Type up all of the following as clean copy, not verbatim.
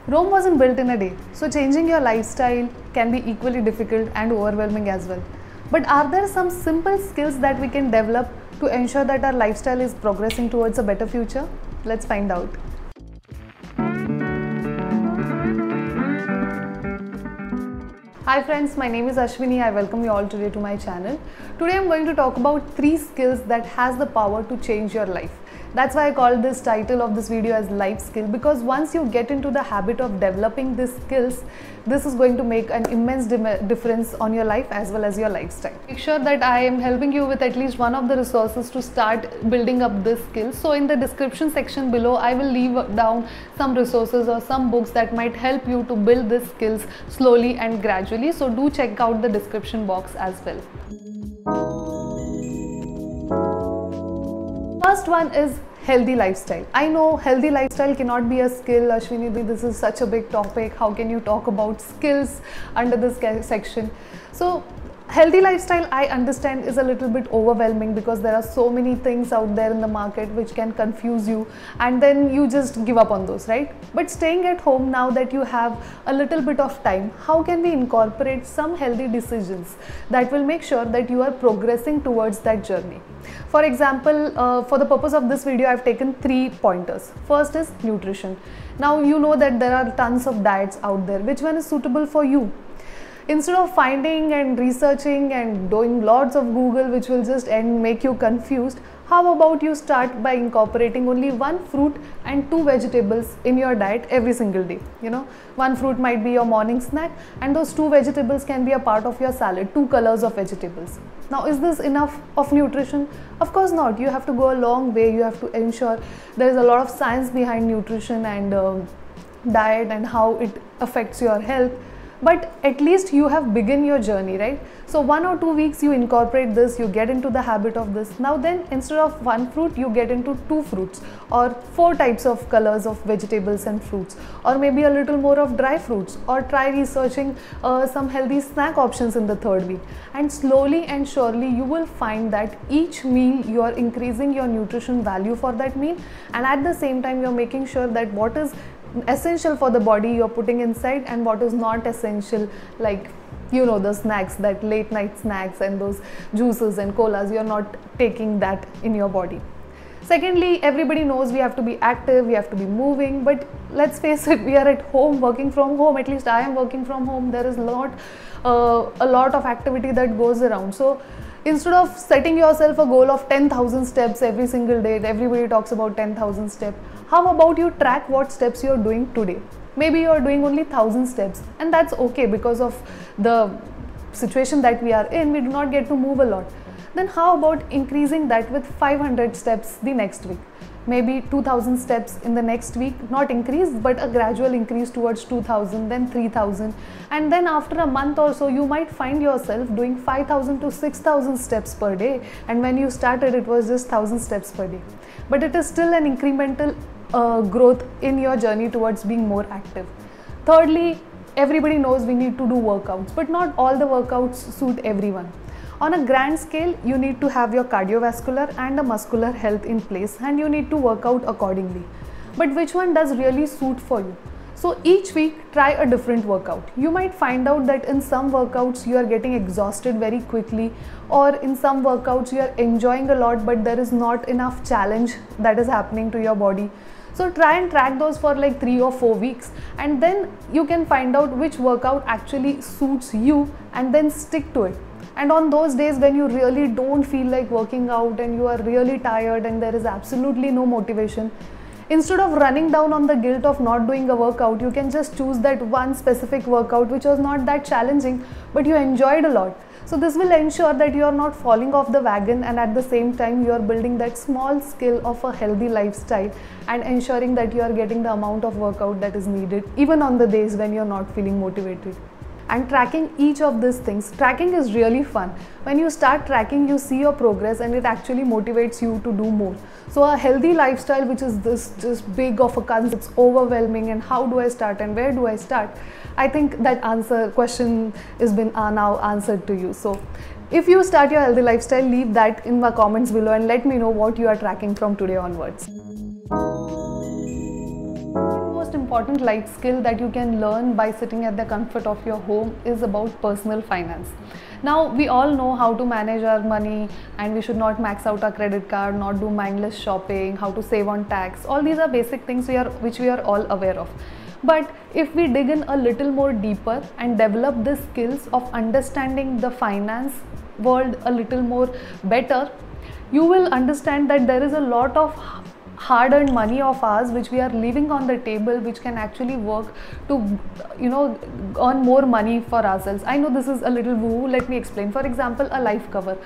Rome wasn't built in a day, so changing your lifestyle can be equally difficult and overwhelming as well. But are there some simple skills that we can develop to ensure that our lifestyle is progressing towards a better future? Let's find out. Hi friends, my name is Ashwini. I welcome you all today to my channel. Today I'm going to talk about 3 skills that has the power to change your life. That's why I called this title of this video as life skill, because once you get into the habit of developing these skills, this is going to make an immense difference on your life as well as your lifestyle. Make sure that I am helping you with at least one of the resources to start building up this skill. So in the description section below, I will leave down some resources or some books that might help you to build these skills slowly and gradually. So do check out the description box as well. First one is healthy lifestyle. I know healthy lifestyle cannot be a skill. Ashwini, this is such a big topic. How can you talk about skills under this section? So healthy lifestyle, I understand, is a little bit overwhelming because there are so many things out there in the market which can confuse you, and then you just give up on those, right? But staying at home, now that you have a little bit of time, how can we incorporate some healthy decisions that will make sure that you are progressing towards that journey? For example, for the purpose of this video, I've taken 3 pointers. First is nutrition. Now you know that there are tons of diets out there. Which one is suitable for you? Instead of finding and researching and doing lots of Google, which will just make you confused, how about you start by incorporating only 1 fruit and 2 vegetables in your diet every single day? You know, 1 fruit might be your morning snack, and those 2 vegetables can be a part of your salad, 2 colors of vegetables. Now, is this enough of nutrition? Of course not. You have to go a long way. You have to ensure there is a lot of science behind nutrition and diet and how it affects your health. But at least you have begun your journey, right? So 1 or 2 weeks you incorporate this, you get into the habit of this. Now then, instead of 1 fruit, you get into 2 fruits or 4 types of colors of vegetables and fruits, or maybe a little more of dry fruits, or try researching some healthy snack options in the 3rd week. And slowly and surely you will find that each meal you are increasing your nutrition value for that meal, and at the same time you're making sure that what is essential for the body you're putting inside and what is not essential, like, you know, the snacks, that late night snacks and those juices and colas, you're not taking that in your body. Secondly, everybody knows we have to be active, we have to be moving, but let's face it, we are at home, working from home. At least I am working from home. There is not a lot of activity that goes around. So instead of setting yourself a goal of 10,000 steps every single day, everybody talks about 10,000 steps. How about you track what steps you're doing today? Maybe you're doing only 1,000 steps, and that's okay because of the situation that we are in. We do not get to move a lot. Then how about increasing that with 500 steps the next week? Maybe 2,000 steps in the next week, not increase, but a gradual increase towards 2,000, then 3,000. And then after a month or so, you might find yourself doing 5,000 to 6,000 steps per day. And when you started, it was just 1,000 steps per day. But it is still an incremental growth in your journey towards being more active. Thirdly, everybody knows we need to do workouts, but not all the workouts suit everyone. On a grand scale, you need to have your cardiovascular and a muscular health in place, and you need to work out accordingly. But which one does really suit for you? So each week, try a different workout. You might find out that in some workouts you are getting exhausted very quickly, or in some workouts you are enjoying a lot, but there is not enough challenge that is happening to your body. So try and track those for like 3 or 4 weeks, and then you can find out which workout actually suits you and then stick to it. And on those days when you really don't feel like working out and you are really tired and there is absolutely no motivation, instead of running down on the guilt of not doing a workout, you can just choose that one specific workout which was not that challenging but you enjoyed a lot. So this will ensure that you are not falling off the wagon, and at the same time you are building that small skill of a healthy lifestyle and ensuring that you are getting the amount of workout that is needed even on the days when you are not feeling motivated. And tracking each of these things, tracking is really fun. When you start tracking, you see your progress and it actually motivates you to do more. So a healthy lifestyle, which is this just big of a concept, it's overwhelming, and how do I start and where do I start? I think that question has been now answered to you. So if you start your healthy lifestyle, leave that in the comments below and let me know what you are tracking from today onwards. Most important life skill that you can learn by sitting at the comfort of your home is about personal finance. Now we all know how to manage our money, and we should not max out our credit card, not do mindless shopping, how to save on tax. All these are basic things which we are all aware of. But if we dig in a little more deeper and develop the skills of understanding the finance world a little more better, you will understand that there is a lot of hard-earned money of ours which we are leaving on the table, which can actually work to earn more money for ourselves. I know this is a little woo, let me explain. For example, a life cover.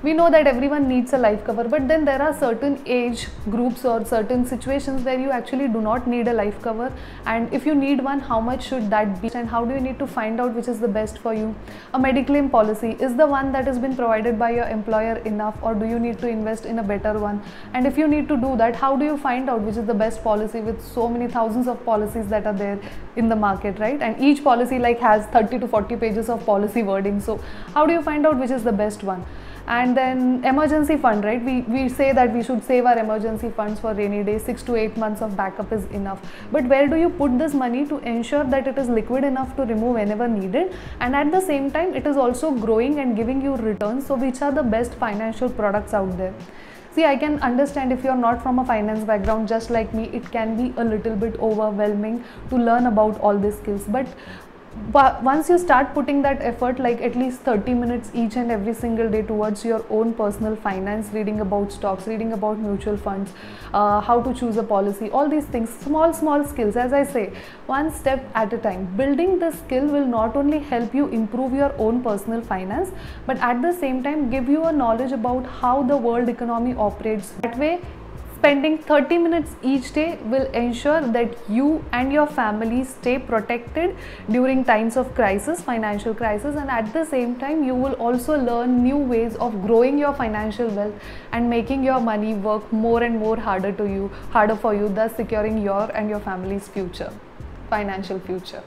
We know that everyone needs a life cover, but then there are certain age groups or certain situations where you actually do not need a life cover, and if you need one, how much should that be, and how do you need to find out which is the best for you? A Mediclaim policy, is the one that has been provided by your employer enough, or do you need to invest in a better one? And if you need to do that, how do you find out which is the best policy with so many thousands of policies that are there in the market, right? And each policy has 30 to 40 pages of policy wording. So how do you find out which is the best one? And then emergency fund, right? We say that we should save our emergency funds for rainy days. 6 to 8 months of backup is enough. But where do you put this money to ensure that it is liquid enough to remove whenever needed, and at the same time it is also growing and giving you returns? So which are the best financial products out there? See, I can understand if you are not from a finance background just like me, it can be a little bit overwhelming to learn about all these skills. But once you start putting that effort, like at least 30 minutes each and every single day towards your own personal finance, reading about stocks, reading about mutual funds, how to choose a policy, all these things, small skills, as I say, one step at a time. Building the skill will not only help you improve your own personal finance, but at the same time give you a knowledge about how the world economy operates. That way, spending 30 minutes each day will ensure that you and your family stay protected during times of crisis, financial crisis, and at the same time you will also learn new ways of growing your financial wealth and making your money work more and more harder for you, thus securing your and your family's future, financial future.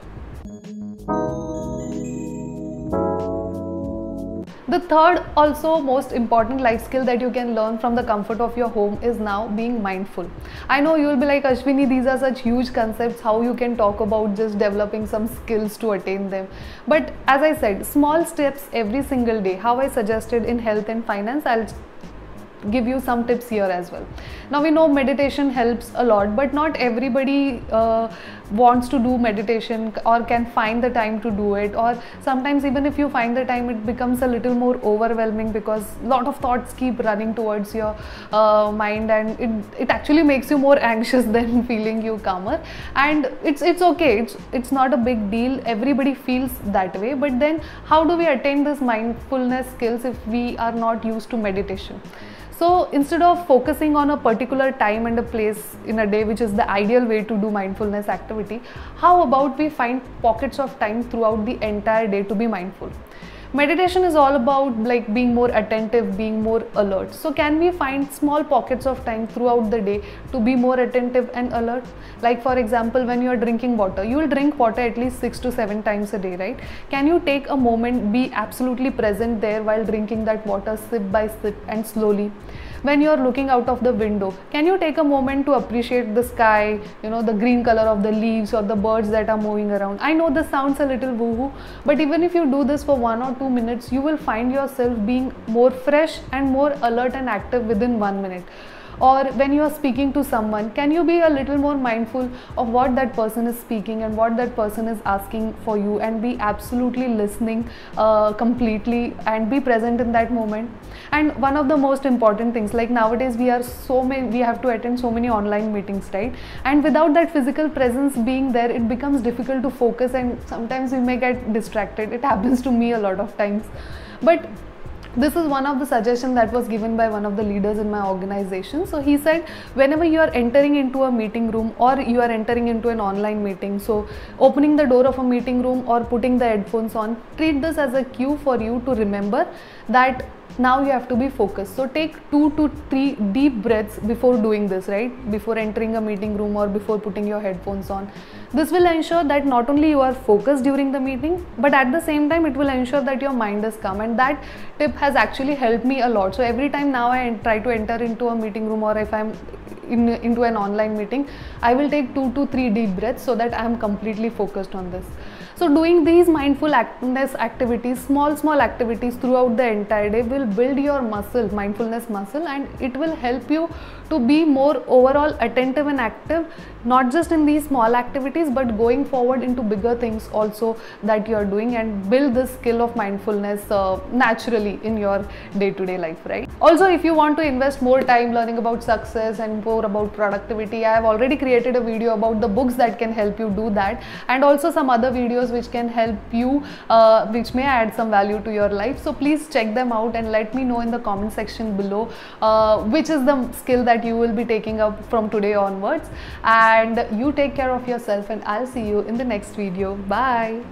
The third, also most important life skill that you can learn from the comfort of your home is now being mindful. I know you will be like, Ashwini, these are such huge concepts, how you can talk about just developing some skills to attain them. But as I said, small steps every single day, how I suggested in health and finance, I'll give you some tips here as well. Now we know meditation helps a lot, but not everybody wants to do meditation or can find the time to do it, or sometimes even if you find the time, it becomes a little more overwhelming because a lot of thoughts keep running towards your mind, and it actually makes you more anxious than feeling you calmer. And it's okay, it's not a big deal, everybody feels that way. But then how do we attain this mindfulness skills if we are not used to meditation? So instead of focusing on a particular time and a place in a day, which is the ideal way to do mindfulness activity, how about we find pockets of time throughout the entire day to be mindful? Meditation is all about like being more attentive, being more alert. So can we find small pockets of time throughout the day to be more attentive and alert? Like for example, when you are drinking water, you will drink water at least 6 to 7 times a day, right? Can you take a moment, be absolutely present there while drinking that water, sip by sip and slowly? When you are looking out of the window, can you take a moment to appreciate the sky, the green color of the leaves or the birds that are moving around? I know this sounds a little woo-hoo, but even if you do this for 1 or 2 minutes, you will find yourself being more fresh and more alert and active within 1 minute. Or when you are speaking to someone, can you be a little more mindful of what that person is speaking and what that person is asking for you, and be absolutely listening completely and be present in that moment? And one of the most important things, like nowadays we have to attend so many online meetings, right? And without that physical presence being there, it becomes difficult to focus, and sometimes we may get distracted. It happens to me a lot of times. But this is one of the suggestions that was given by one of the leaders in my organization. So he said, whenever you are entering into a meeting room or you are entering into an online meeting, so opening the door of a meeting room or putting the headphones on, treat this as a cue for you to remember that now you have to be focused. So take 2 to 3 deep breaths before doing this, right? Before entering a meeting room or before putting your headphones on. This will ensure that not only you are focused during the meeting, but at the same time it will ensure that your mind is calm. And that tip has actually helped me a lot. So every time now I try to enter into a meeting room, or if I'm into an online meeting, I will take 2 to 3 deep breaths so that I am completely focused on this. So doing these mindfulness activities, small activities throughout the entire day will build your mindfulness muscle, and it will help you to be more overall attentive and active, not just in these small activities but going forward into bigger things also that you are doing, and build this skill of mindfulness naturally in your day-to-day life, right? Also, if you want to invest more time learning about success and more about productivity, I have already created a video about the books that can help you do that, and also some other videos which can help you, which may add some value to your life. So please check them out and let me know in the comment section below which is the skill that you will be taking up from today onwards. And you take care of yourself, and I'll see you in the next video. Bye.